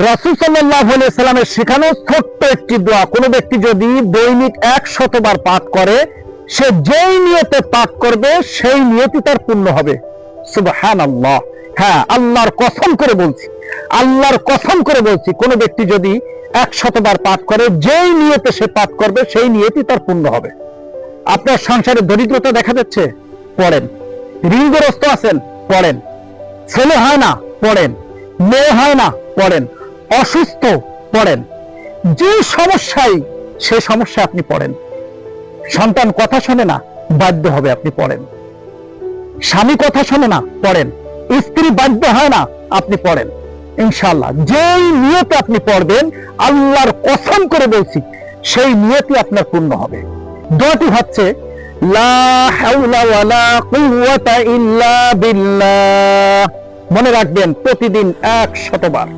রাসূল সাল্লাল্লাহু আলাইহি সাল্লামের শেখানো ছোট্ট একটি দোয়া কোন ব্যক্তি যদি দৈনিক 100 বার পাঠ করে, সে যেই নিয়তে পাঠ করবে সেই নিয়তই তার পূর্ণ হবে। সুবহানাল্লাহ। হ্যাঁ, আল্লাহর কসম করে বলছি, আল্লাহর কসম করে বলছি, কোন ব্যক্তি যদি 100 বার পাঠ করে, যেই নিয়তে সে পাঠ করবে সেই নিয়তই তার পূর্ণ হবে। আপনার সংসারে দরিদ্রতা দেখা যাচ্ছে, পড়েন। ঋণগ্রস্ত আছেন, পড়েন। ছেলে হয় না, পড়েন। মেয়ে হয় না, পড়েন। অসুস্থ, পড়েন। যে সমস্যায় সে সমস্যা আপনি পড়েন। সন্তান কথা শোনে না, বাধ্য হবে, আপনি পড়েন। স্বামী কথা শোনে না, পড়েন। স্ত্রী বাধ্য হয় না, আপনি পড়েন। ইনশাআল্লাহ যেই নিয়তে আপনি পড়বেন, আল্লাহর কসম করে বলছি, সেই নিয়তই আপনার পূর্ণ হবে। দোয়াটি হচ্ছে লা হাওলা ওয়ালা কুওয়াতা ইল্লা বিল্লাহ। মনে রাখবেন প্রতিদিন 100 বার।